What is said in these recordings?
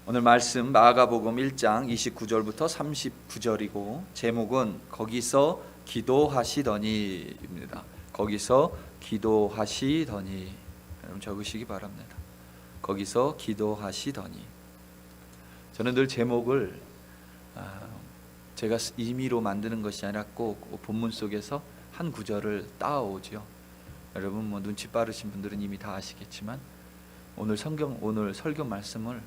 오늘 말씀 마가복음 1장 29절부터 39절이고 제목은 거기서 기도하시더니입니다. 거기서 기도하시더니. 여러분 적으시기 바랍니다. 거기서 기도하시더니. 저는 늘 제목을 제가 임의로 만드는 것이 아니라 꼭 본문 속에서 한 구절을 따오죠. 여러분 눈치 빠르신 분들은 이미 다 아시겠지만 오늘 설교 말씀을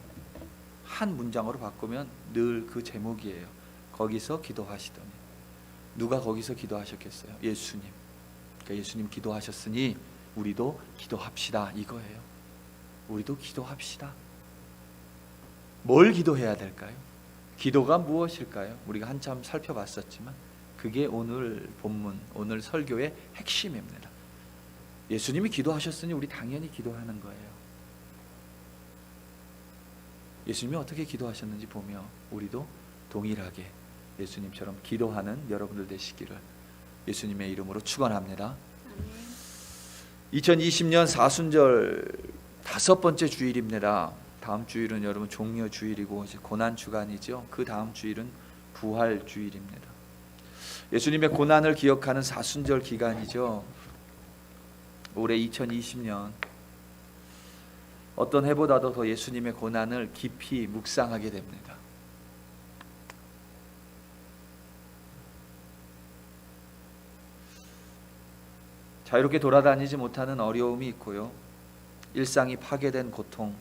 한 문장으로 바꾸면 늘 그 제목이에요. 거기서 기도하시더니. 누가 거기서 기도하셨겠어요? 예수님. 그러니까 예수님 기도하셨으니 우리도 기도합시다 이거예요. 우리도 기도합시다. 뭘 기도해야 될까요? 기도가 무엇일까요? 우리가 한참 살펴봤었지만 그게 오늘 본문, 오늘 설교의 핵심입니다. 예수님이 기도하셨으니 우리 당연히 기도하는 거예요. 예수님이 어떻게 기도하셨는지 보며 우리도 동일하게 예수님처럼 기도하는 여러분들 되시기를 예수님의 이름으로 축원합니다. 2020년 사순절 5번째 주일입니다. 다음 주일은 여러분 종려 주일이고 이제 고난 주간이죠. 그 다음 주일은 부활 주일입니다. 예수님의 고난을 기억하는 사순절 기간이죠. 올해 2020년 어떤 해보다도 더 예수님의 고난을 깊이 묵상하게 됩니다. 자유롭게 돌아다니지 못하는 어려움이 있고요. 일상이 파괴된 고통,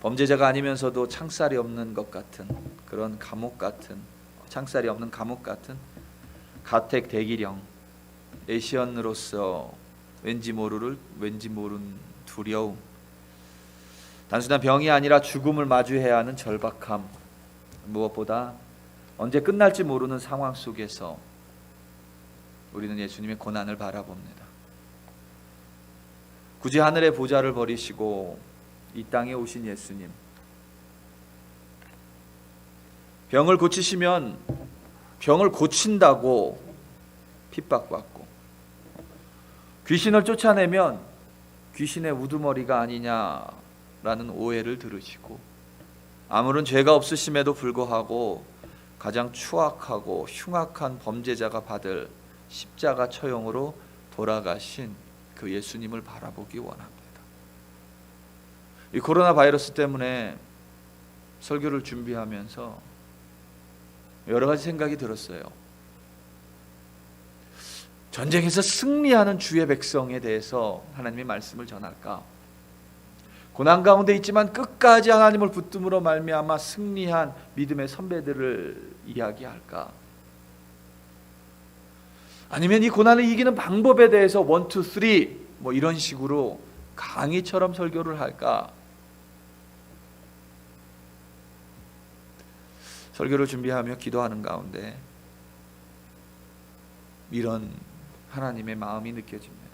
범죄자가 아니면서도 창살이 없는 것 같은 그런 감옥 같은, 창살이 없는 감옥 같은 가택 대기령, 애시언으로서 왠지 모르는 두려움, 단순한 병이 아니라 죽음을 마주해야 하는 절박함, 무엇보다 언제 끝날지 모르는 상황 속에서 우리는 예수님의 고난을 바라봅니다. 굳이 하늘의 보좌를 버리시고 이 땅에 오신 예수님, 병을 고치시면 병을 고친다고 핍박받고, 귀신을 쫓아내면 귀신의 우두머리가 아니냐라는 오해를 들으시고, 아무런 죄가 없으심에도 불구하고 가장 추악하고 흉악한 범죄자가 받을 십자가 처형으로 돌아가신 그 예수님을 바라보기 원합니다. 이 코로나 바이러스 때문에 설교를 준비하면서 여러 가지 생각이 들었어요. 전쟁에서 승리하는 주의 백성에 대해서 하나님의 말씀을 전할까? 고난 가운데 있지만 끝까지 하나님을 붙듦으로 말미암아 승리한 믿음의 선배들을 이야기할까? 아니면 이 고난을 이기는 방법에 대해서 1, 2, 3 뭐 이런 식으로 강의처럼 설교를 할까? 설교를 준비하며 기도하는 가운데 이런 하나님의 마음이 느껴집니다.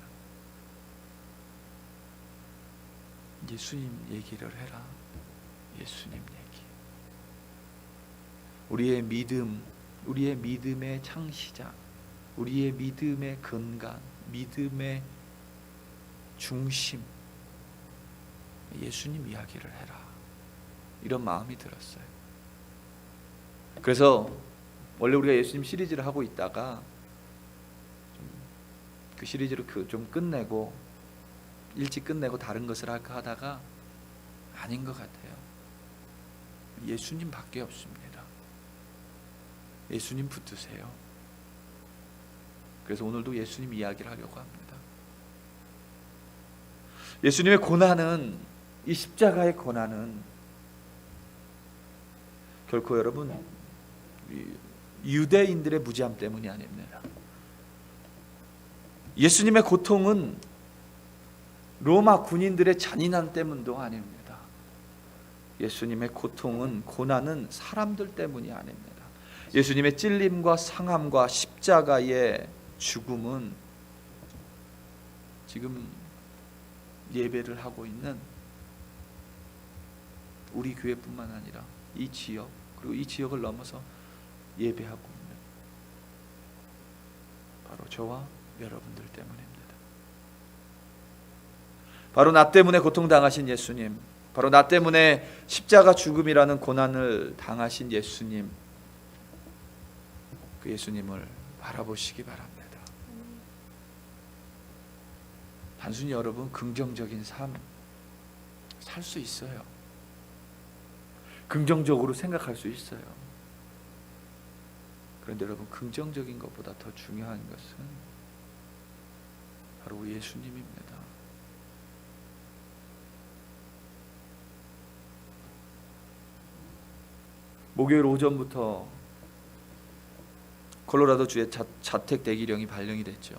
예수님 얘기를 해라. 예수님 얘기. 우리의 믿음, 우리의 믿음의 창시자, 우리의 믿음의 근간, 믿음의 중심, 예수님 이야기를 해라. 이런 마음이 들었어요. 그래서 원래 우리가 예수님 시리즈를 하고 있다가 그 시리즈를 좀 끝내고 일찍 끝내고 다른 것을 할까 하다가 아닌 것 같아요. 예수님밖에 없습니다. 예수님 붙드세요. 그래서 오늘도 예수님 이야기를 하려고 합니다. 예수님의 고난은, 이 십자가의 고난은 결코 여러분 유대인들의 무지함 때문이 아닙니다. 예수님의 고통은 로마 군인들의 잔인함 때문도 아닙니다. 예수님의 고통은, 고난은 사람들 때문이 아닙니다. 예수님의 찔림과 상함과 십자가의 죽음은 지금 예배를 하고 있는 우리 교회뿐만 아니라 이 지역, 그리고 이 지역을 넘어서 예배하고 있는 바로 저와 여러분들 때문입니다. 바로 나 때문에 고통당하신 예수님, 바로 나 때문에 십자가 죽음이라는 고난을 당하신 예수님, 그 예수님을 바라보시기 바랍니다. 단순히 여러분 긍정적인 삶 살 수 있어요. 긍정적으로 생각할 수 있어요. 그런데 여러분, 긍정적인 것보다 더 중요한 것은 바로 예수님입니다. 목요일 오전부터 콜로라도주에 자택 대기령이 발령이 됐죠.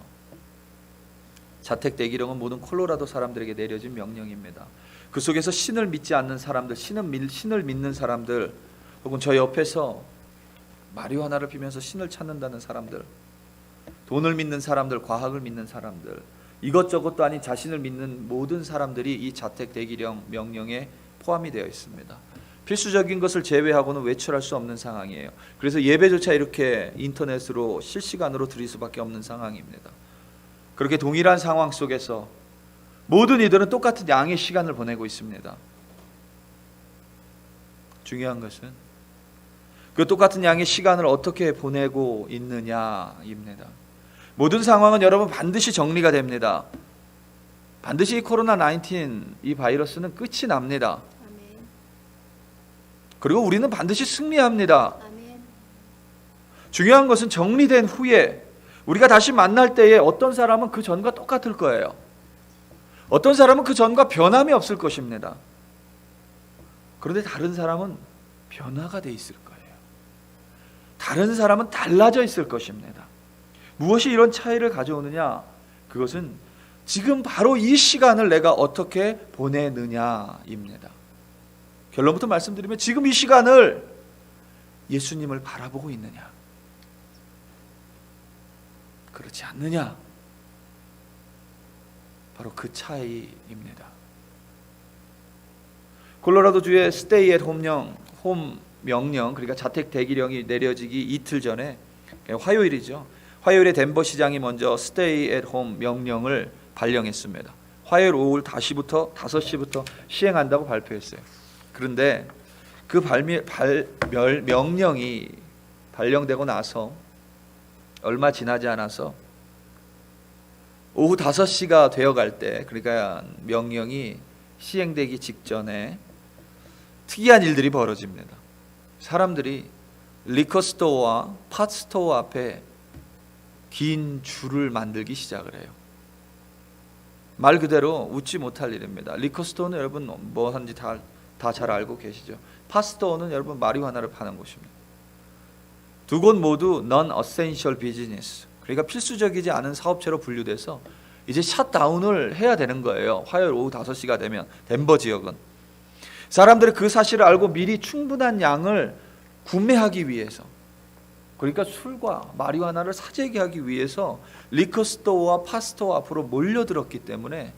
자택 대기령은 모든 콜로라도 사람들에게 내려진 명령입니다. 그 속에서 신을 믿지 않는 사람들, 신을 믿는 사람들, 혹은 저 옆에서 마리화나를 피면서 신을 찾는다는 사람들, 돈을 믿는 사람들, 과학을 믿는 사람들, 이것저것도 아닌 자신을 믿는 모든 사람들이 이 자택 대기령 명령에 포함이 되어 있습니다. 필수적인 것을 제외하고는 외출할 수 없는 상황이에요. 그래서 예배조차 이렇게 인터넷으로 실시간으로 드릴 수밖에 없는 상황입니다. 그렇게 동일한 상황 속에서 모든 이들은 똑같은 양의 시간을 보내고 있습니다. 중요한 것은 그 똑같은 양의 시간을 어떻게 보내고 있느냐입니다. 모든 상황은 여러분 반드시 정리가 됩니다. 반드시 코로나19 이 바이러스는 끝이 납니다. 그리고 우리는 반드시 승리합니다. 중요한 것은 정리된 후에 우리가 다시 만날 때에 어떤 사람은 그 전과 똑같을 거예요. 어떤 사람은 그 전과 변함이 없을 것입니다. 그런데 다른 사람은 변화가 돼 있을 거예요. 다른 사람은 달라져 있을 것입니다. 무엇이 이런 차이를 가져오느냐? 그것은 지금 바로 이 시간을 내가 어떻게 보내느냐입니다. 결론부터 말씀드리면 지금 이 시간을 예수님을 바라보고 있느냐, 그렇지 않느냐, 바로 그 차이입니다. 콜로라도주의 스테이 앳 홈 명령, 그러니까 자택 대기령이 내려지기 이틀 전에, 화요일이죠. 화요일에 덴버 시장이 먼저 스테이 앳 홈 명령을 발령했습니다. 화요일 오후 5시부터 시행한다고 발표했어요. 그런데 그 명령이 발령되고 나서 얼마 지나지 않아서 오후 5시가 되어갈 때, 그러니까 명령이 시행되기 직전에 특이한 일들이 벌어집니다. 사람들이 리커스토어와 팟스토어 앞에 긴 줄을 만들기 시작을 해요. 말 그대로 웃지 못할 일입니다. 리커스토어는 여러분 뭐 하는지 다 잘 알고 계시죠. 팟스토어는 여러분 마리화나를 파는 곳입니다. 두 곳 모두 non-essential business, 그러니까 필수적이지 않은 사업체로 분류돼서 이제 셧다운을 해야 되는 거예요. 화요일 오후 5시가 되면 덴버 지역은. 사람들이 그 사실을 알고 미리 충분한 양을 구매하기 위해서, 그러니까 술과 마리화나를 사재기 하기 위해서 리커스토어와 팟스토어 앞으로 몰려들었기 때문에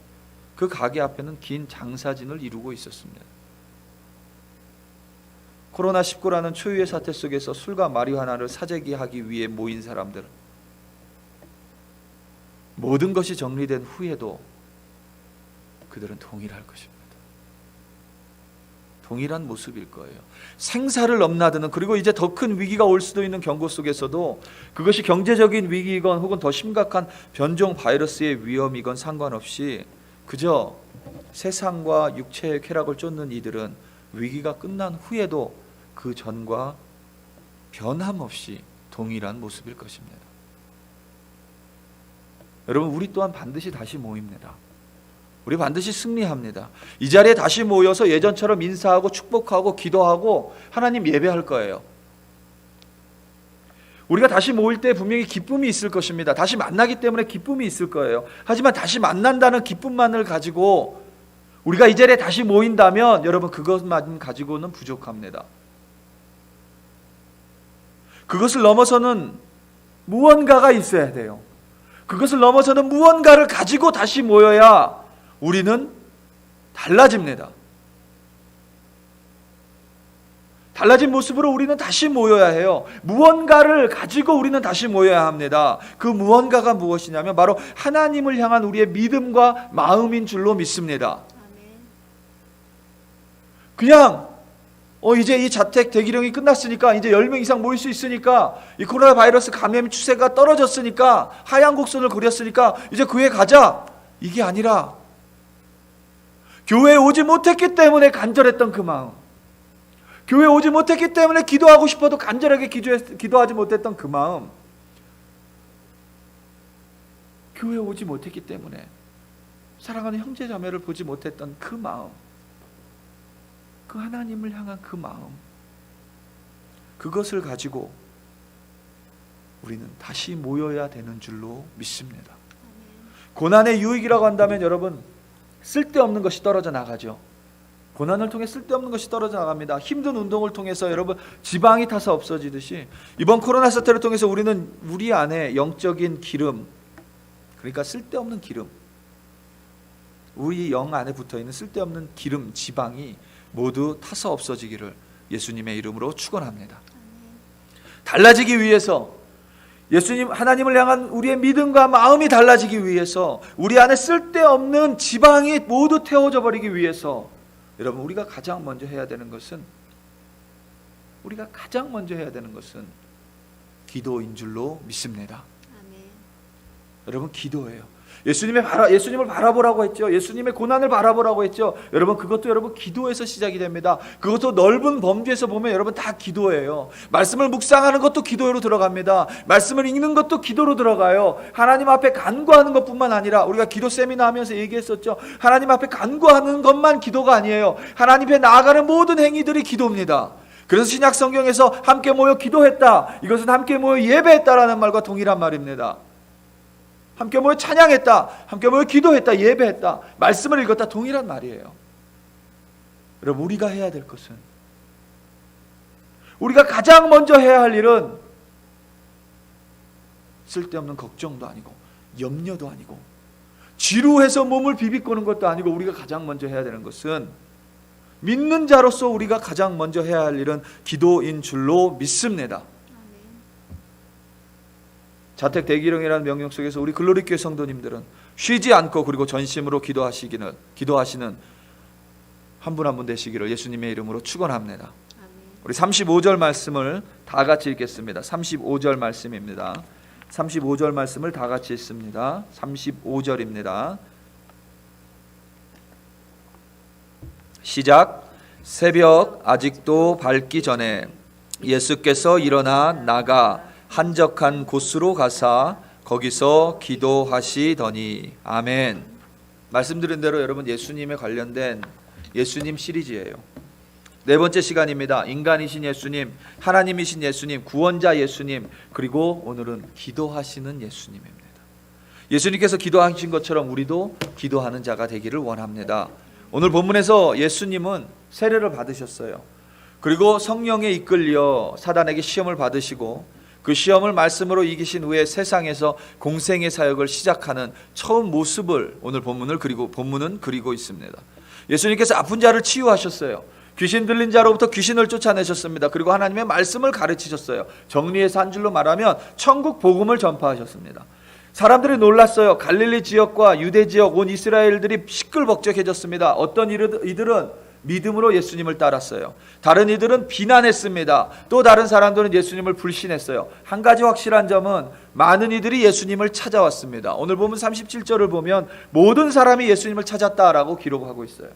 그 가게 앞에는 긴 장사진을 이루고 있었습니다. 코로나19라는 초유의 사태 속에서 술과 마리화나를 사재기 하기 위해 모인 사람들, 모든 것이 정리된 후에도 그들은 동일할 것입니다. 동일한 모습일 거예요. 생사를 넘나드는, 그리고 이제 더 큰 위기가 올 수도 있는 경고 속에서도 그것이 경제적인 위기이건 혹은 더 심각한 변종 바이러스의 위험이건 상관없이 그저 세상과 육체의 쾌락을 쫓는 이들은 위기가 끝난 후에도 그 전과 변함없이 동일한 모습일 것입니다. 여러분, 우리 또한 반드시 다시 모입니다. 우리 반드시 승리합니다. 이 자리에 다시 모여서 예전처럼 인사하고 축복하고 기도하고 하나님 예배할 거예요. 우리가 다시 모일 때 분명히 기쁨이 있을 것입니다. 다시 만나기 때문에 기쁨이 있을 거예요. 하지만 다시 만난다는 기쁨만을 가지고 우리가 이 자리에 다시 모인다면 여러분, 그것만 가지고는 부족합니다. 그것을 넘어서는 무언가가 있어야 돼요. 그것을 넘어서는 무언가를 가지고 다시 모여야 우리는 달라집니다. 달라진 모습으로 우리는 다시 모여야 해요. 무언가를 가지고 우리는 다시 모여야 합니다. 그 무언가가 무엇이냐면 바로 하나님을 향한 우리의 믿음과 마음인 줄로 믿습니다. 그냥 이제 이 자택 대기령이 끝났으니까 이제 10명 이상 모일 수 있으니까 이 코로나 바이러스 감염 추세가 떨어졌으니까 하얀 곡선을 그렸으니까 이제 교회 가자. 이게 아니라 교회에 오지 못했기 때문에 간절했던 그 마음, 교회에 오지 못했기 때문에 기도하고 싶어도 간절하게 기도하지 못했던 그 마음, 교회에 오지 못했기 때문에 사랑하는 형제 자매를 보지 못했던 그 마음, 그 하나님을 향한 그 마음, 그것을 가지고 우리는 다시 모여야 되는 줄로 믿습니다. 고난의 유익이라고 한다면 여러분, 쓸데없는 것이 떨어져 나가죠. 고난을 통해 쓸데없는 것이 떨어져 나갑니다. 힘든 운동을 통해서 여러분 지방이 타서 없어지듯이 이번 코로나 사태를 통해서 우리는 우리 안에 영적인 기름, 그러니까 쓸데없는 기름, 우리 영 안에 붙어있는 쓸데없는 기름, 지방이 모두 타서 없어지기를 예수님의 이름으로 축원합니다. 달라지기 위해서, 예수님 하나님을 향한 우리의 믿음과 마음이 달라지기 위해서, 우리 안에 쓸데없는 지방이 모두 태워져 버리기 위해서 여러분 우리가 가장 먼저 해야 되는 것은 기도인 줄로 믿습니다. 아멘. 여러분 기도예요. 예수님을 바라보라고 했죠. 예수님의 고난을 바라보라고 했죠. 여러분 그것도 여러분 기도에서 시작이 됩니다. 그것도 넓은 범주에서 보면 여러분 다 기도예요. 말씀을 묵상하는 것도 기도로 들어갑니다. 말씀을 읽는 것도 기도로 들어가요. 하나님 앞에 간구하는 것뿐만 아니라, 우리가 기도 세미나 하면서 얘기했었죠. 하나님 앞에 간구하는 것만 기도가 아니에요. 하나님 앞에 나아가는 모든 행위들이 기도입니다. 그래서 신약 성경에서 함께 모여 기도했다, 이것은 함께 모여 예배했다라는 말과 동일한 말입니다. 함께 모여 찬양했다, 함께 모여 기도했다, 예배했다, 말씀을 읽었다, 동일한 말이에요. 여러분 우리가 해야 될 것은, 우리가 가장 먼저 해야 할 일은 쓸데없는 걱정도 아니고 염려도 아니고 지루해서 몸을 비비꼬는 것도 아니고, 우리가 가장 먼저 해야 되는 것은, 믿는 자로서 우리가 가장 먼저 해야 할 일은 기도인 줄로 믿습니다. 자택 대기령이라는 명령 속에서 우리 글로리교회 성도님들은 쉬지 않고 그리고 전심으로 기도하시는 한 분 한 분 되시기를 예수님의 이름으로 축원합니다. 우리 35절 말씀을 다 같이 읽겠습니다. 35절 말씀입니다. 35절 말씀을 다 같이 읽습니다. 35절입니다. 시작. 새벽 아직도 밝기 전에 예수께서 일어나 나가 한적한 곳으로 가사 거기서 기도하시더니. 아멘. 말씀드린 대로 여러분 예수님에 관련된 예수님 시리즈예요. 네 번째 시간입니다. 인간이신 예수님, 하나님이신 예수님, 구원자 예수님, 그리고 오늘은 기도하시는 예수님입니다. 예수님께서 기도하신 것처럼 우리도 기도하는 자가 되기를 원합니다. 오늘 본문에서 예수님은 세례를 받으셨어요. 그리고 성령에 이끌려 사단에게 시험을 받으시고 그 시험을 말씀으로 이기신 후에 세상에서 공생의 사역을 시작하는 처음 모습을 오늘 본문은 그리고 있습니다. 예수님께서 아픈 자를 치유하셨어요. 귀신 들린 자로부터 귀신을 쫓아내셨습니다. 그리고 하나님의 말씀을 가르치셨어요. 정리해서 한 줄로 말하면 천국 복음을 전파하셨습니다. 사람들이 놀랐어요. 갈릴리 지역과 유대 지역 온 이스라엘들이 시끌벅적해졌습니다. 어떤 이들은 믿음으로 예수님을 따랐어요. 다른 이들은 비난했습니다. 또 다른 사람들은 예수님을 불신했어요. 한 가지 확실한 점은 많은 이들이 예수님을 찾아왔습니다. 오늘 보면 37절을 보면 모든 사람이 예수님을 찾았다라고 기록하고 있어요.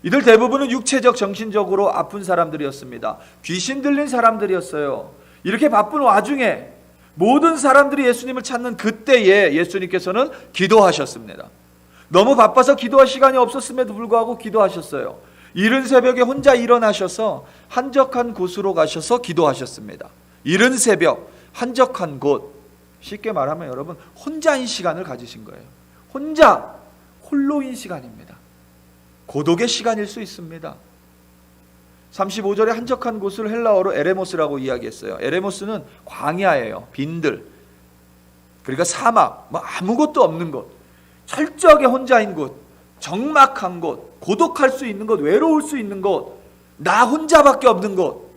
이들 대부분은 육체적, 정신적으로 아픈 사람들이었습니다. 귀신 들린 사람들이었어요. 이렇게 바쁜 와중에 모든 사람들이 예수님을 찾는 그때에 예수님께서는 기도하셨습니다. 너무 바빠서 기도할 시간이 없었음에도 불구하고 기도하셨어요. 이른 새벽에 혼자 일어나셔서 한적한 곳으로 가셔서 기도하셨습니다. 이른 새벽, 한적한 곳, 쉽게 말하면 여러분 혼자인 시간을 가지신 거예요. 홀로인 시간입니다. 고독의 시간일 수 있습니다. 35절에 한적한 곳을 헬라어로 에레모스라고 이야기했어요. 에레모스는 광야예요. 빈들, 그러니까 사막, 아무것도 없는 곳, 철저하게 혼자인 곳, 적막한 곳, 고독할 수 있는 곳, 외로울 수 있는 곳, 나 혼자밖에 없는 곳,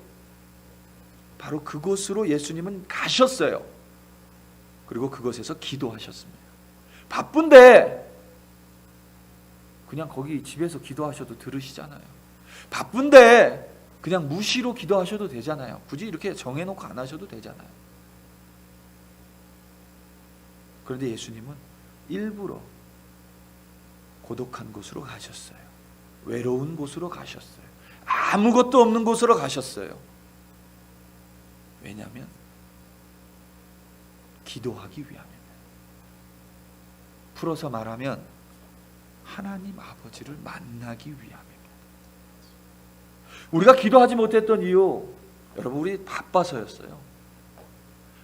바로 그곳으로 예수님은 가셨어요. 그리고 그곳에서 기도하셨습니다. 바쁜데 그냥 거기 집에서 기도하셔도 들으시잖아요. 바쁜데 그냥 무시로 기도하셔도 되잖아요. 굳이 이렇게 정해놓고 안 하셔도 되잖아요. 그런데 예수님은 일부러 고독한 곳으로 가셨어요. 외로운 곳으로 가셨어요. 아무것도 없는 곳으로 가셨어요. 왜냐하면 기도하기 위함입니다. 풀어서 말하면 하나님 아버지를 만나기 위함입니다. 우리가 기도하지 못했던 이유, 여러분, 우리 바빠서였어요.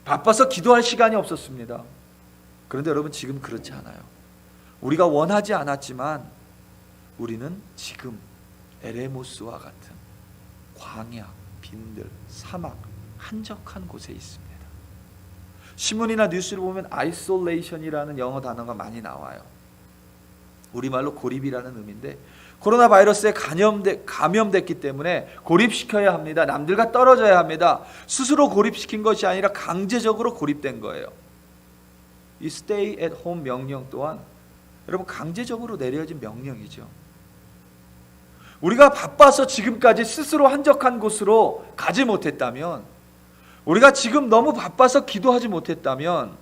바빠서 기도할 시간이 없었습니다. 그런데 여러분, 지금 그렇지 않아요. 우리가 원하지 않았지만 우리는 지금 에레모스와 같은 광야, 빈들, 사막, 한적한 곳에 있습니다. 신문이나 뉴스를 보면 아이솔레이션이라는 영어 단어가 많이 나와요. 우리말로 고립이라는 의미인데, 코로나 바이러스에 감염됐기 때문에 고립시켜야 합니다. 남들과 떨어져야 합니다. 스스로 고립시킨 것이 아니라 강제적으로 고립된 거예요. 이 stay at home 명령 또한 여러분 강제적으로 내려진 명령이죠. 우리가 바빠서 지금까지 스스로 한적한 곳으로 가지 못했다면, 우리가 지금 너무 바빠서 기도하지 못했다면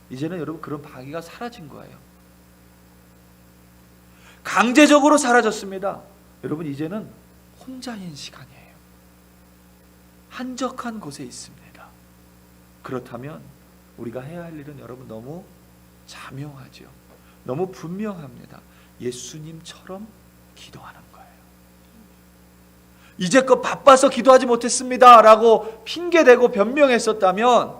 이제는 여러분 그런 방해가 사라진 거예요. 강제적으로 사라졌습니다. 여러분 이제는 혼자인 시간이에요. 한적한 곳에 있습니다. 그렇다면 우리가 해야 할 일은 여러분 너무 자명하죠. 너무 분명합니다. 예수님처럼 기도하는 거예요. 이제껏 바빠서 기도하지 못했습니다 라고 핑계대고 변명했었다면,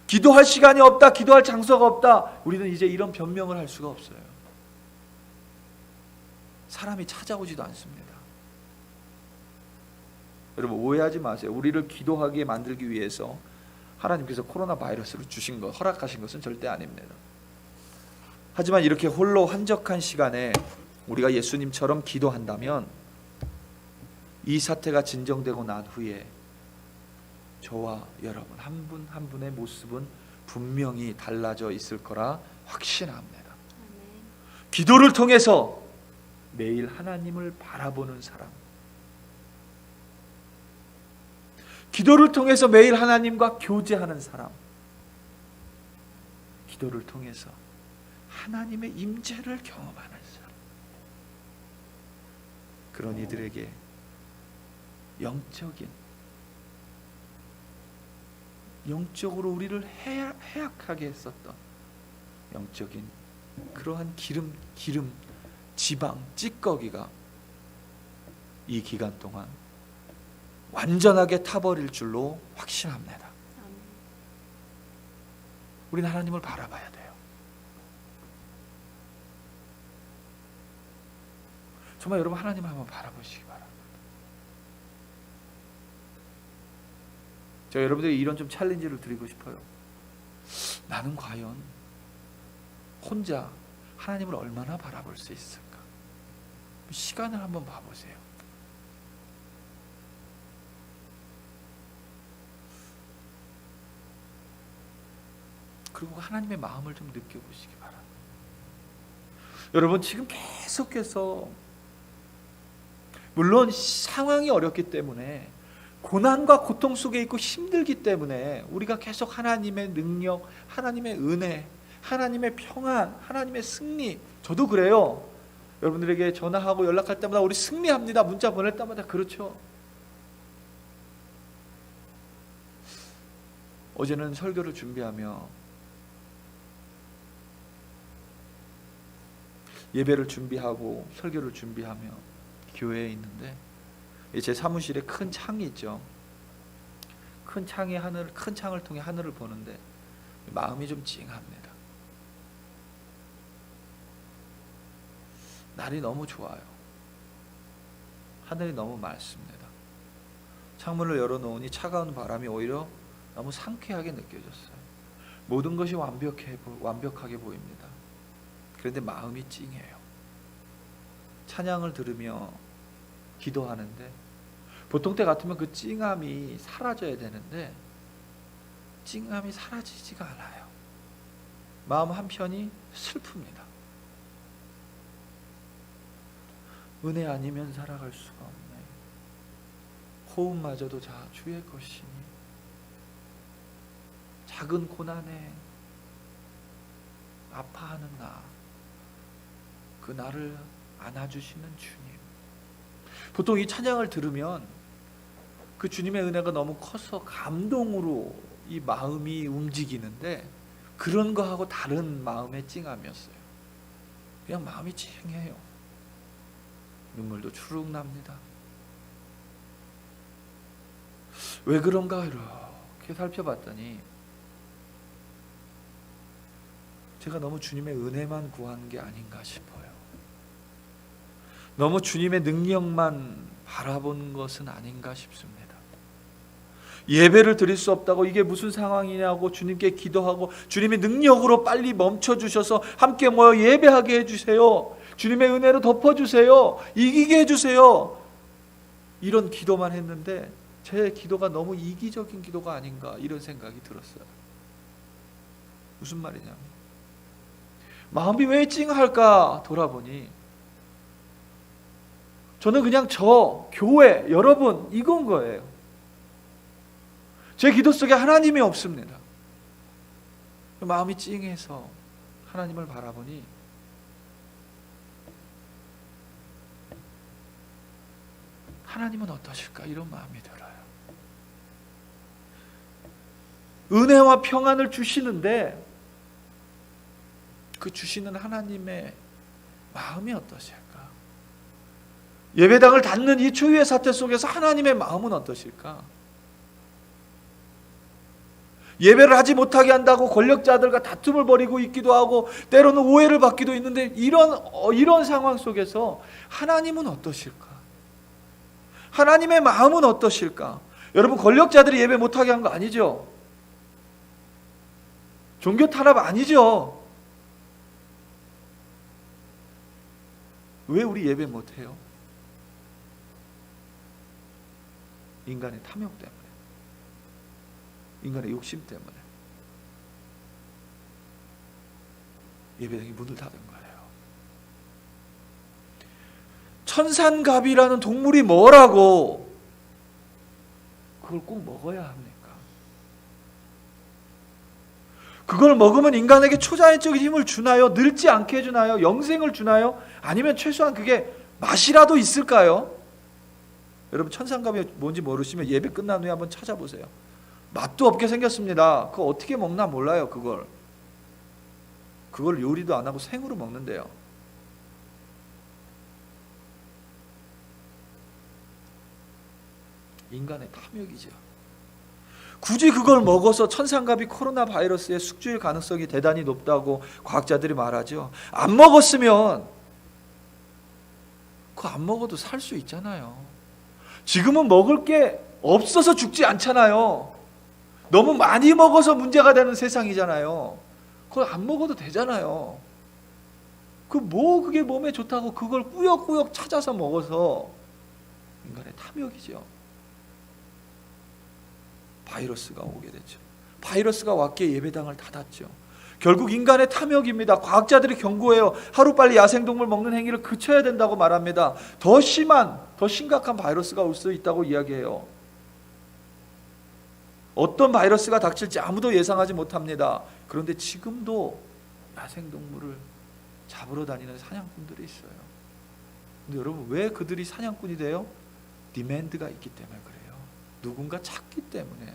기도할 시간이 없다, 기도할 장소가 없다, 우리는 이제 이런 변명을 할 수가 없어요. 사람이 찾아오지도 않습니다. 여러분 오해하지 마세요. 우리를 기도하게 만들기 위해서 하나님께서 코로나 바이러스를 주신 것, 허락하신 것은 절대 아닙니다. 하지만 이렇게 홀로 한적한 시간에 우리가 예수님처럼 기도한다면 이 사태가 진정되고 난 후에 저와 여러분 한 분 한 분의 모습은 분명히 달라져 있을 거라 확신합니다. 기도를 통해서 매일 하나님을 바라보는 사람, 기도를 통해서 매일 하나님과 교제하는 사람, 기도를 통해서 하나님의 임재를 경험하는 사람, 그런 이들에게 영적으로 우리를 해악하게 했었던 영적인 그러한 기름, 지방, 찌꺼기가 이 기간 동안 완전하게 타버릴 줄로 확신합니다. 우리는 하나님을 바라봐야 돼요. 정말 여러분 하나님 한번 바라보시기 바랍니다. 제가 여러분들에게 이런 좀 챌린지를 드리고 싶어요. 나는 과연 혼자 하나님을 얼마나 바라볼 수 있을까? 시간을 한번 봐보세요. 그리고 하나님의 마음을 좀 느껴보시기 바랍니다. 여러분 지금 계속해서 물론 상황이 어렵기 때문에, 고난과 고통 속에 있고 힘들기 때문에 우리가 계속 하나님의 능력, 하나님의 은혜, 하나님의 평안, 하나님의 승리, 저도 그래요. 여러분들에게 전화하고 연락할 때마다 우리 승리합니다. 문자 보낼 때마다 그렇죠. 어제는 설교를 준비하며 예배를 준비하고 설교를 준비하며 교회에 있는데, 제 사무실에 큰 창이 있죠. 큰 창을 통해 하늘을 보는데 마음이 좀 찡합니다. 날이 너무 좋아요. 하늘이 너무 맑습니다. 창문을 열어놓으니 차가운 바람이 오히려 너무 상쾌하게 느껴졌어요. 모든 것이 완벽하게 보입니다. 그런데 마음이 찡해요. 찬양을 들으며 기도하는데 보통 때 같으면 그 찡함이 사라져야 되는데 찡함이 사라지지가 않아요. 마음 한편이 슬픕니다. 은혜 아니면 살아갈 수가 없네. 호흡마저도 주의 것이니 작은 고난에 아파하는 그 나를 안아주시는 주님. 보통 이 찬양을 들으면 그 주님의 은혜가 너무 커서 감동으로 이 마음이 움직이는데 그런 거하고 다른 마음의 찡함이었어요. 그냥 마음이 찡해요. 눈물도 주룩 납니다. 왜 그런가 이렇게 살펴봤더니 제가 너무 주님의 은혜만 구한 게 아닌가 싶어요. 너무 주님의 능력만 바라본 것은 아닌가 싶습니다. 예배를 드릴 수 없다고 이게 무슨 상황이냐고 주님께 기도하고 주님의 능력으로 빨리 멈춰주셔서 함께 모여 예배하게 해주세요. 주님의 은혜로 덮어주세요. 이기게 해주세요. 이런 기도만 했는데 제 기도가 너무 이기적인 기도가 아닌가 이런 생각이 들었어요. 무슨 말이냐면 마음이 왜 찡할까 돌아보니 저는 그냥 교회, 여러분 이건 거예요. 제 기도 속에 하나님이 없습니다. 마음이 찡해서 하나님을 바라보니 하나님은 어떠실까 이런 마음이 들어요. 은혜와 평안을 주시는데 그 주시는 하나님의 마음이 어떠실까? 예배당을 닫는 이 초유의 사태 속에서 하나님의 마음은 어떠실까? 예배를 하지 못하게 한다고 권력자들과 다툼을 벌이고 있기도 하고 때로는 오해를 받기도 있는데 이런 상황 속에서 하나님은 어떠실까? 하나님의 마음은 어떠실까? 여러분 권력자들이 예배 못하게 한 거 아니죠? 종교 탄압 아니죠? 왜 우리 예배 못해요? 인간의 탐욕 때문에, 인간의 욕심 때문에 예배당이 문을 닫은 거예요. 천산갑이라는 동물이 뭐라고 그걸 꼭 먹어야 합니까? 그걸 먹으면 인간에게 초자연적인 힘을 주나요? 늙지 않게 해주나요? 영생을 주나요? 아니면 최소한 그게 맛이라도 있을까요? 여러분 천상갑이 뭔지 모르시면 예배 끝난 후에 한번 찾아보세요. 맛도 없게 생겼습니다. 그거 어떻게 먹나 몰라요. 그걸 요리도 안 하고 생으로 먹는데요. 인간의 탐욕이죠. 굳이 그걸 먹어서 천상갑이 코로나 바이러스의 숙주일 가능성이 대단히 높다고 과학자들이 말하죠. 안 먹었으면 그거 안 먹어도 살 수 있잖아요. 지금은 먹을 게 없어서 죽지 않잖아요. 너무 많이 먹어서 문제가 되는 세상이잖아요. 그걸 안 먹어도 되잖아요. 그게 몸에 좋다고 그걸 꾸역꾸역 찾아서 먹어서 인간의 탐욕이죠. 바이러스가 오게 됐죠. 바이러스가 왔기에 예배당을 닫았죠. 결국 인간의 탐욕입니다. 과학자들이 경고해요. 하루빨리 야생동물 먹는 행위를 그쳐야 된다고 말합니다. 더 심각한 바이러스가 올 수 있다고 이야기해요. 어떤 바이러스가 닥칠지 아무도 예상하지 못합니다. 그런데 지금도 야생동물을 잡으러 다니는 사냥꾼들이 있어요. 근데 여러분 왜 그들이 사냥꾼이 돼요? 디맨드가 있기 때문에 그래요. 누군가 찾기 때문에.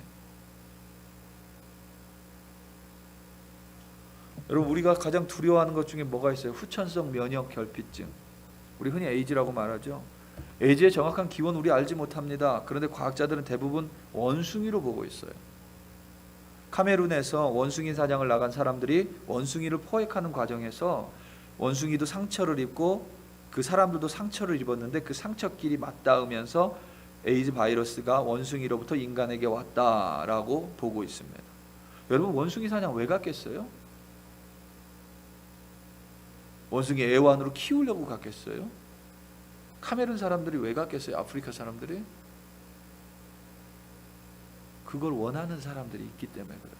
여러분 우리가 가장 두려워하는 것 중에 뭐가 있어요? 후천성 면역 결핍증. 우리 흔히 에이즈라고 말하죠. 에이즈의 정확한 기원 우리 알지 못합니다. 그런데 과학자들은 대부분 원숭이로 보고 있어요. 카메룬에서 원숭이 사냥을 나간 사람들이 원숭이를 포획하는 과정에서 원숭이도 상처를 입고 그 사람들도 상처를 입었는데 그 상처끼리 맞닿으면서 에이즈 바이러스가 원숭이로부터 인간에게 왔다라고 보고 있습니다. 여러분 원숭이 사냥 왜 갔겠어요? 원숭이 애완으로 키우려고 갔겠어요? 카메룬 사람들이 왜 갔겠어요? 아프리카 사람들이? 그걸 원하는 사람들이 있기 때문에 그래요.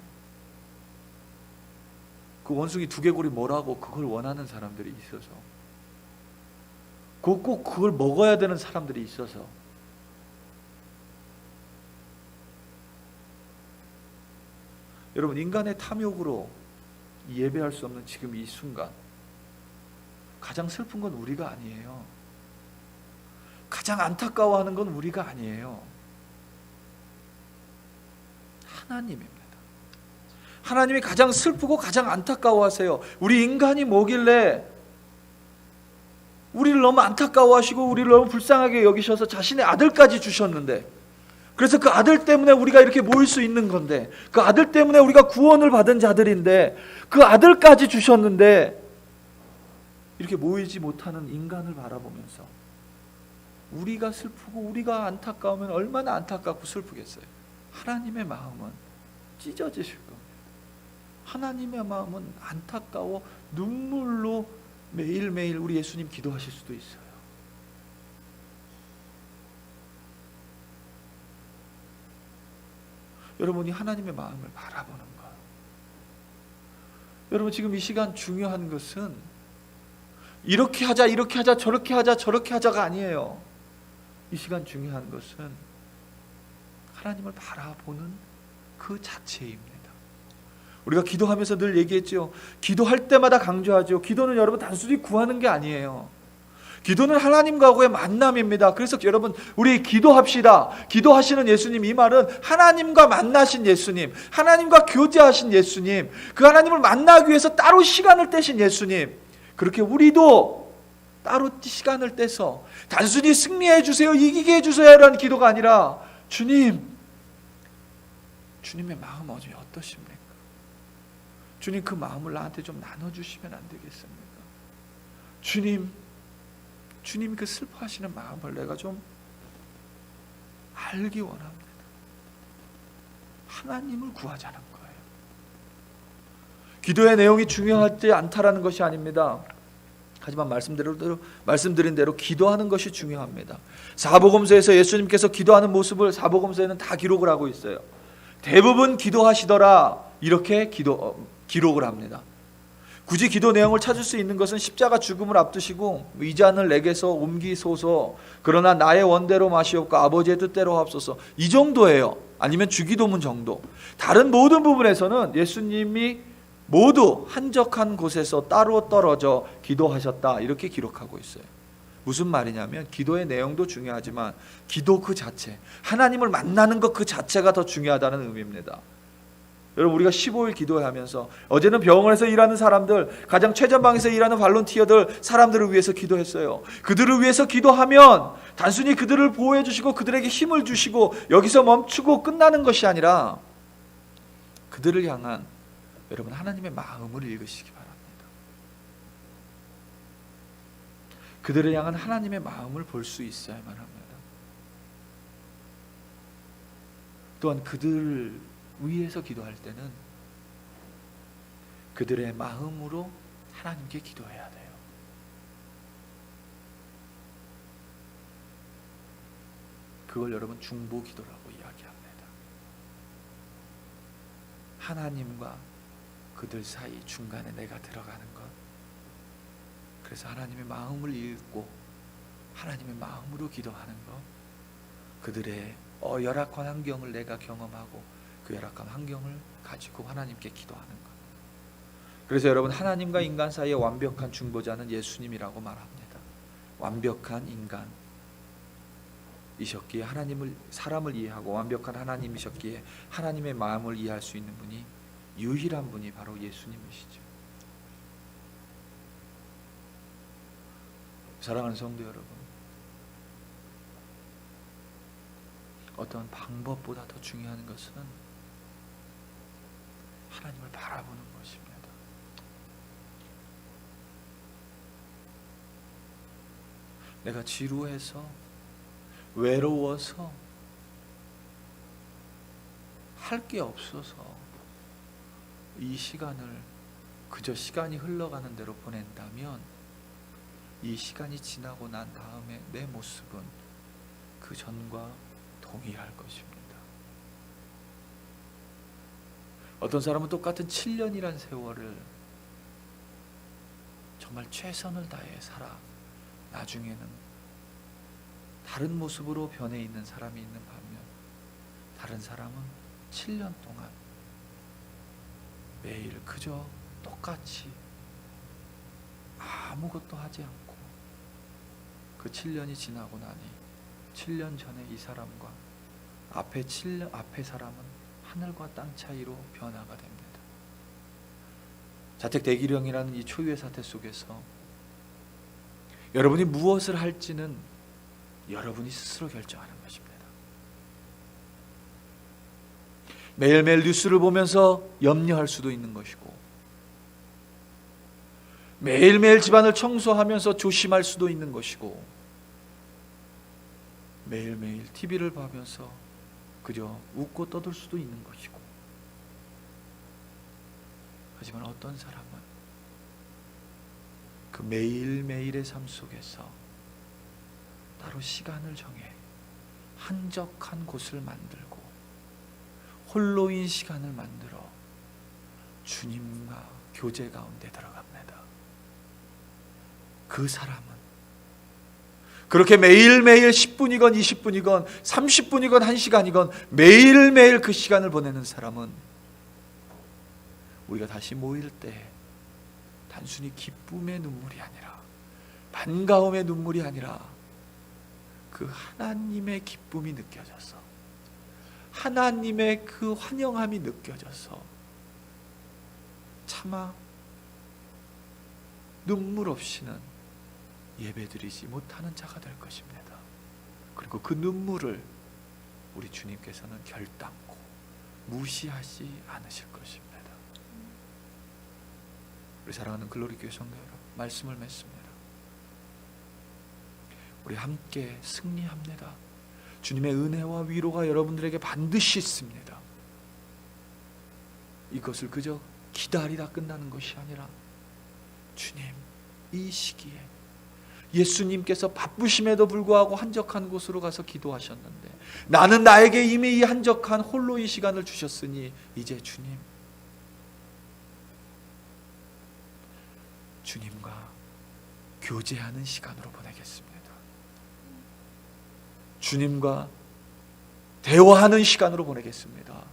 그 원숭이 두개골이 뭐라고 그걸 원하는 사람들이 있어서. 꼭 그걸 먹어야 되는 사람들이 있어서 여러분, 인간의 탐욕으로 예배할 수 없는 지금 이 순간 가장 슬픈 건 우리가 아니에요. 가장 안타까워하는 건 우리가 아니에요. 하나님입니다. 하나님이 가장 슬프고 가장 안타까워하세요. 우리 인간이 뭐길래 우리를 너무 안타까워하시고 우리를 너무 불쌍하게 여기셔서 자신의 아들까지 주셨는데, 그래서 그 아들 때문에 우리가 이렇게 모일 수 있는 건데, 그 아들 때문에 우리가 구원을 받은 자들인데, 그 아들까지 주셨는데 이렇게 모이지 못하는 인간을 바라보면서 우리가 슬프고 우리가 안타까우면 얼마나 안타깝고 슬프겠어요. 하나님의 마음은 찢어지실 겁니다. 하나님의 마음은 안타까워 눈물로 매일매일 우리 예수님 기도하실 수도 있어요. 여러분이 하나님의 마음을 바라보는 것. 여러분, 지금 이 시간 중요한 것은 이렇게 하자, 이렇게 하자, 저렇게 하자, 저렇게 하자가 아니에요. 이 시간 중요한 것은 하나님을 바라보는 그 자체입니다. 우리가 기도하면서 늘 얘기했죠. 기도할 때마다 강조하죠. 기도는 여러분 단순히 구하는 게 아니에요. 기도는 하나님과의 만남입니다. 그래서 여러분, 우리 기도합시다. 기도하시는 예수님, 이 말은 하나님과 만나신 예수님, 하나님과 교제하신 예수님, 그 하나님을 만나기 위해서 따로 시간을 떼신 예수님, 그렇게 우리도 따로 시간을 떼서 단순히 승리해 주세요, 이기게 해주세요 라는 기도가 아니라, 주님의 마음 어떠십니까? 주님, 그 마음을 나한테 좀 나눠주시면 안 되겠습니까? 주님 그 슬퍼하시는 마음을 내가 좀 알기 원합니다. 하나님을 구하자는 거예요. 기도의 내용이 중요하지 않다라는 것이 아닙니다. 하지만 말씀드린 대로 기도하는 것이 중요합니다. 사복음서에서 예수님께서 기도하는 모습을 사복음서에는 다 기록을 하고 있어요. 대부분 기도하시더라, 이렇게 기록을 합니다. 굳이 기도 내용을 찾을 수 있는 것은 십자가 죽음을 앞두시고 이 잔을 내게서 옮기소서, 그러나 나의 원대로 마시옵고 아버지의 뜻대로 하옵소서, 이 정도예요. 아니면 주기도문 정도. 다른 모든 부분에서는 예수님이 모두 한적한 곳에서 따로 떨어져 기도하셨다, 이렇게 기록하고 있어요. 무슨 말이냐면 기도의 내용도 중요하지만 기도 그 자체, 하나님을 만나는 것 그 자체가 더 중요하다는 의미입니다. 여러분, 우리가 15일 기도하면서 어제는 병원에서 일하는 사람들, 가장 최전방에서 일하는 발론티어들, 사람들을 위해서 기도했어요. 그들을 위해서 기도하면 단순히 그들을 보호해 주시고 그들에게 힘을 주시고 여기서 멈추고 끝나는 것이 아니라 그들을 향한 여러분 하나님의 마음을 읽으시기 바랍니다. 그들을 향한 하나님의 마음을 볼 수 있어야만 합니다. 또한 그들을 위해서 기도할 때는 그들의 마음으로 하나님께 기도해야 돼요. 그걸 여러분 중보 기도라고 이야기합니다. 하나님과 그들 사이 중간에 내가 들어가는 것. 그래서 하나님의 마음을 읽고 하나님의 마음으로 기도하는 것. 그들의 열악한 환경을 내가 경험하고 그 열악한 환경을 가지고 하나님께 기도하는 것. 그래서 여러분, 하나님과 인간 사이의 완벽한 중보자는 예수님이라고 말합니다. 완벽한 인간이셨기에 사람을 이해하고 완벽한 하나님이셨기에 하나님의 마음을 이해할 수 있는 분이, 유일한 분이 바로 예수님이시죠. 사랑하는 성도 여러분, 어떤 방법보다 더 중요한 것은 하나님을 바라보는 것입니다. 내가 지루해서, 외로워서, 할 게 없어서 이 시간을 그저 시간이 흘러가는 대로 보낸다면 이 시간이 지나고 난 다음에 내 모습은 그 전과 동일할 것입니다. 어떤 사람은 똑같은 7년이란 세월을 정말 최선을 다해 살아 나중에는 다른 모습으로 변해 있는 사람이 있는 반면, 다른 사람은 7년 동안 매일 그저 똑같이 아무것도 하지 않고 그 7년이 지나고 나니 7년 전에 이 사람과 앞에 사람은 하늘과 땅 차이로 변화가 됩니다. 자택 대기령이라는 이 초유의 사태 속에서 여러분이 무엇을 할지는 여러분이 스스로 결정하는 것입니다. 매일매일 뉴스를 보면서 염려할 수도 있는 것이고, 매일매일 집안을 청소하면서 조심할 수도 있는 것이고, 매일매일 TV를 보면서 그저 웃고 떠들 수도 있는 것이고, 하지만 어떤 사람은 그 매일매일의 삶 속에서 따로 시간을 정해 한적한 곳을 만들고 홀로인 시간을 만들어 주님과 교제 가운데 들어갑니다. 그 사람은 그렇게 매일매일 10분이건 20분이건 30분이건 1시간이건 매일매일 그 시간을 보내는 사람은 우리가 다시 모일 때 단순히 기쁨의 눈물이 아니라, 반가움의 눈물이 아니라 그 하나님의 기쁨이 느껴져서, 하나님의 그 환영함이 느껴져서 차마 눈물 없이는 예배드리지 못하는 자가 될 것입니다. 그리고 그 눈물을 우리 주님께서는 결단코 무시하지 않으실 것입니다. 우리 사랑하는 글로리교회 성도 여러분, 말씀을 맺습니다. 우리 함께 승리합니다. 주님의 은혜와 위로가 여러분들에게 반드시 있습니다. 이것을 그저 기다리다 끝나는 것이 아니라, 주님, 이 시기에 예수님께서 바쁘심에도 불구하고 한적한 곳으로 가서 기도하셨는데 나는 나에게 이미 이 한적한 홀로의 시간을 주셨으니 이제 주님과 교제하는 시간으로 보내겠습니다. 주님과 대화하는 시간으로 보내겠습니다.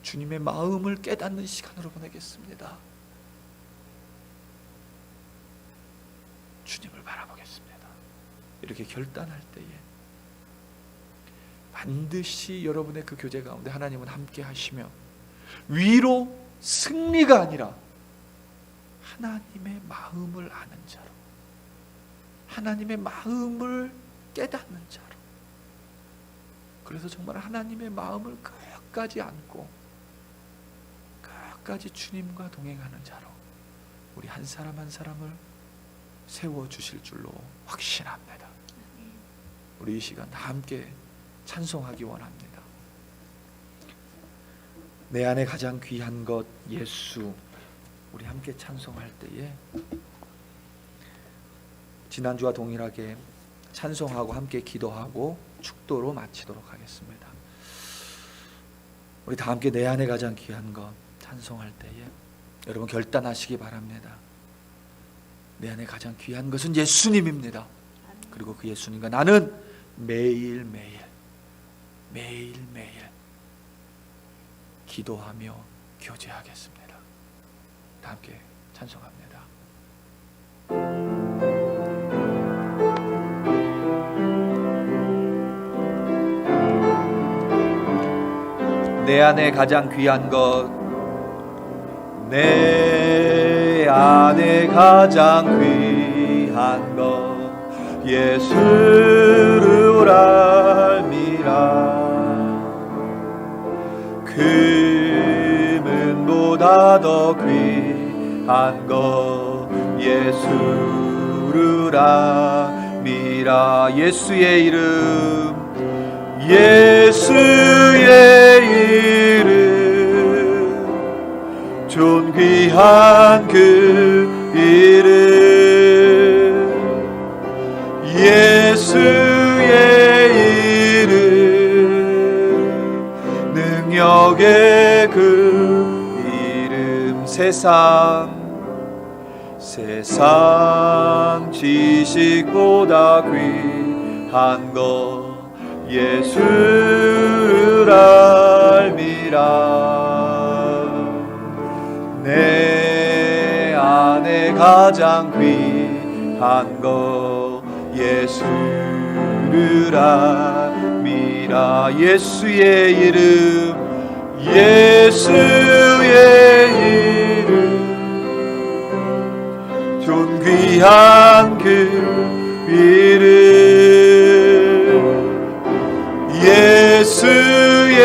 주님의 마음을 깨닫는 시간으로 보내겠습니다. 주님을 바라보겠습니다. 이렇게 결단할 때에 반드시 여러분의 그 교제 가운데 하나님은 함께 하시며, 위로 승리가 아니라 하나님의 마음을 아는 자로, 하나님의 마음을 깨닫는 자로, 그래서 정말 하나님의 마음을 끝까지 안고 끝까지 주님과 동행하는 자로 우리 한 사람 한 사람을 세워주실 줄로 확신합니다. 우리 이 시간 다 함께 찬송하기 원합니다. 내 안에 가장 귀한 것 예수, 우리 함께 찬송할 때에 지난주와 동일하게 찬송하고 함께 기도하고 축도로 마치도록 하겠습니다. 우리 다 함께 내 안에 가장 귀한 것 찬송할 때에 여러분 결단하시기 바랍니다. 내 안에 가장 귀한 것은 예수님입니다. 그리고 그 예수님과 나는 매일매일 기도하며 교제하겠습니다. 다 함께 찬송합니다. 내 안에 가장 귀한 것, 내 안에 가장 귀한 것 예수를 알미라. 금은보다 더 귀한 것 예수를 알미라. 예수의 이름, 예수의 이름, 존귀한 그 이름, 예수의 이름, 능력의 그 이름. 세상 세상 지식보다 귀한 것 예수를 알미라. 내 안에 가장 귀한 것 예수를 알미라. 예수의 이름, 예수의 이름, 존귀한 그 이름, 예수의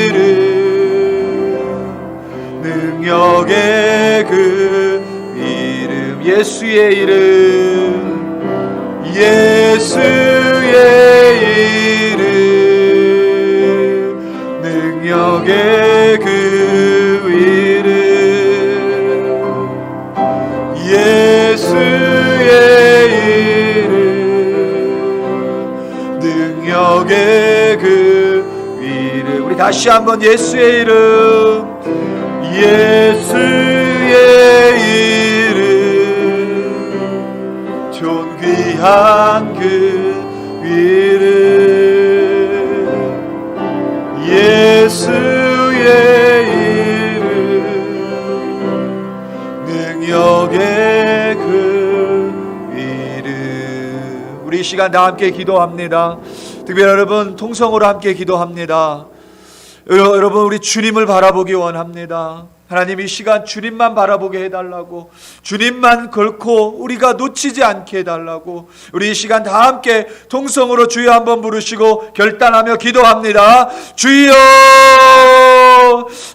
이름, 능력의 그 이름, 예수의 이름, 예수의 이름, 능력의 그 이름, 예수의 이름, 능력의 그 이름. 우리 다시 한번 예수의 이름, 예수의 이름, 존귀한 그 이름, 예수의 이름, 능력의 그 이름. 우리 이 시간 다 함께 기도합니다. 특별히 여러분 통성으로 함께 기도합니다. 여러분 우리 주님을 바라보기 원합니다. 하나님 이 시간 주님만 바라보게 해달라고, 주님만 결코 우리가 놓치지 않게 해달라고, 우리 이 시간 다 함께 통성으로 주여 한번 부르시고 결단하며 기도합니다. 주여,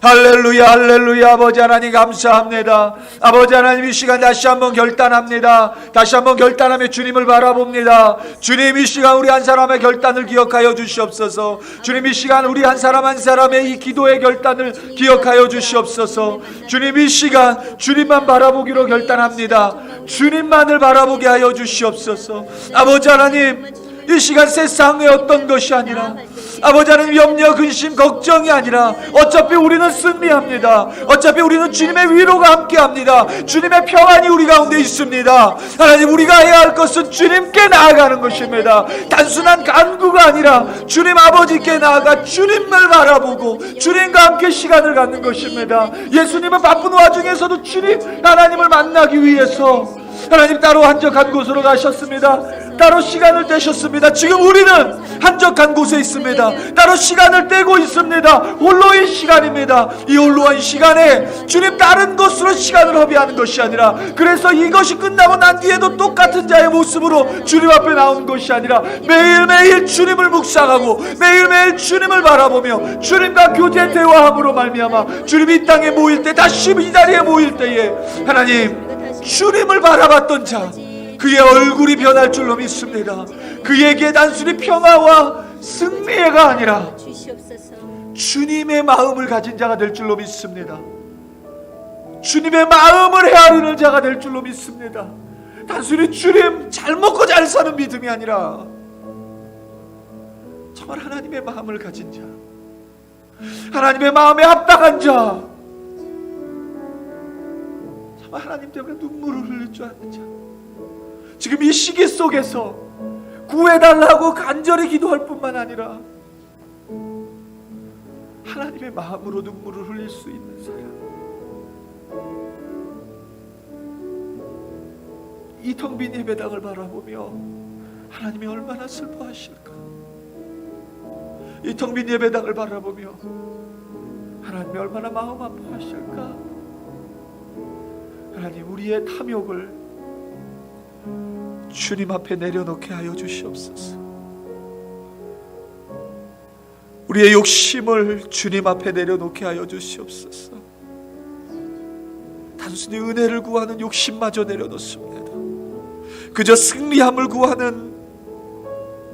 할렐루야 할렐루야. 아버지 하나님 감사합니다. 아버지 하나님 이 시간 다시 한번 결단합니다. 다시 한번 결단하며 주님을 바라봅니다. 주님 이 시간 우리 한 사람의 결단을 기억하여 주시옵소서. 주님 이 시간 우리 한 사람 한 사람의 이 기도의 결단을 기억하여 주시옵소서. 주님 이 시간 주님만 바라보기로 결단합니다. 주님만을 바라보게 하여 주시옵소서. 아버지 하나님 이 시간 세상의 어떤 것이 아니라, 아버지 하나님 염려 근심 걱정이 아니라 어차피 우리는 승리합니다. 어차피 우리는 주님의 위로가 함께합니다. 주님의 평안이 우리 가운데 있습니다. 하나님 우리가 해야 할 것은 주님께 나아가는 것입니다. 단순한 간구가 아니라 주님 아버지께 나아가 주님을 바라보고 주님과 함께 시간을 갖는 것입니다. 예수님은 바쁜 와중에서도 주님 하나님을 만나기 위해서 하나님 따로 한적한 곳으로 가셨습니다. 따로 시간을 떼셨습니다. 지금 우리는 한적한 곳에 있습니다. 따로 시간을 떼고 있습니다. 홀로의 시간입니다. 이 홀로한 시간에 주님 다른 곳으로 시간을 허비하는 것이 아니라, 그래서 이것이 끝나고 난 뒤에도 똑같은 자의 모습으로 주님 앞에 나온 것이 아니라 매일매일 주님을 묵상하고 매일매일 주님을 바라보며 주님과 교제 대화함으로 말미암아 주님이 이 땅에 모일 때, 다시 이 자리에 모일 때에 하나님 주님을 바라봤던 자, 그의 얼굴이 변할 줄로 믿습니다. 그에게 단순히 평화와 승리가 아니라 주님의 마음을 가진 자가 될 줄로 믿습니다. 주님의 마음을 헤아리는 자가 될 줄로 믿습니다. 단순히 주님 잘 먹고 잘 사는 믿음이 아니라 정말 하나님의 마음을 가진 자, 하나님의 마음에 합당한 자, 정말 하나님 때문에 눈물을 흘릴 줄 아는 자, 지금 이 시기 속에서 구해달라고 간절히 기도할 뿐만 아니라 하나님의 마음으로 눈물을 흘릴 수 있는 사람, 이 텅 빈 예배당을 바라보며 하나님이 얼마나 슬퍼하실까. 이 텅 빈 예배당을 바라보며 하나님이 얼마나 마음 아파하실까. 하나님 우리의 탐욕을 주님 앞에 내려놓게 하여 주시옵소서. 우리의 욕심을 주님 앞에 내려놓게 하여 주시옵소서. 단순히 은혜를 구하는 욕심마저 내려놓습니다. 그저 승리함을 구하는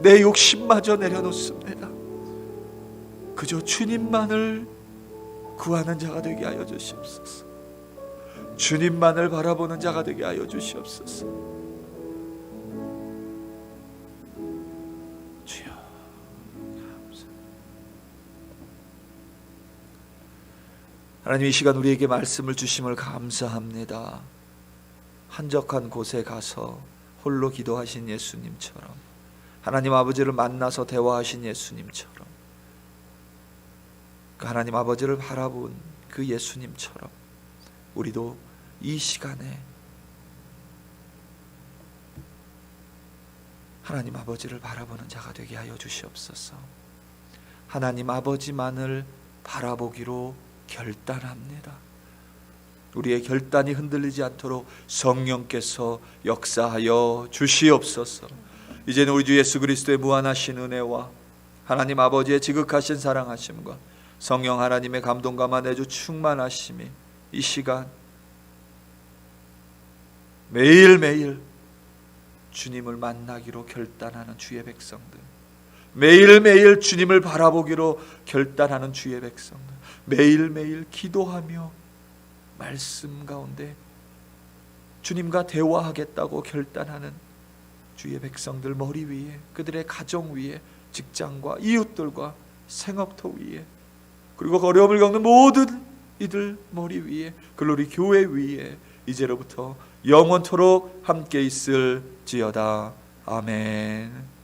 내 욕심마저 내려놓습니다. 그저 주님만을 구하는 자가 되게 하여 주시옵소서. 주님만을 바라보는 자가 되게 하여 주시옵소서. 주여, 하나님 이 시간 우리에게 말씀을 주심을 감사합니다. 한적한 곳에 가서 홀로 기도하신 예수님처럼, 하나님 아버지를 만나서 대화하신 예수님처럼, 그 하나님 아버지를 바라본 그 예수님처럼 우리도 이 시간에 하나님 아버지를 바라보는 자가 되게 하여 주시옵소서. 하나님 아버지만을 바라보기로 결단합니다. 우리의 결단이 흔들리지 않도록 성령께서 역사하여 주시옵소서. 이제는 우리 주 예수 그리스도의 무한하신 은혜와 하나님 아버지의 지극하신 사랑하심과 성령 하나님의 감동과 내주 충만하심이 이 시간 매일매일 주님을 만나기로 결단하는 주의 백성들, 매일매일 주님을 바라보기로 결단하는 주의 백성들, 매일매일 기도하며 말씀 가운데 주님과 대화하겠다고 결단하는 주의 백성들 머리 위에, 그들의 가정 위에, 직장과 이웃들과 생업터 위에, 그리고 어려움을 겪는 모든 이들 머리 위에, 글로리 교회 위에 이제로부터 영원토록 함께 있을지어다. 아멘.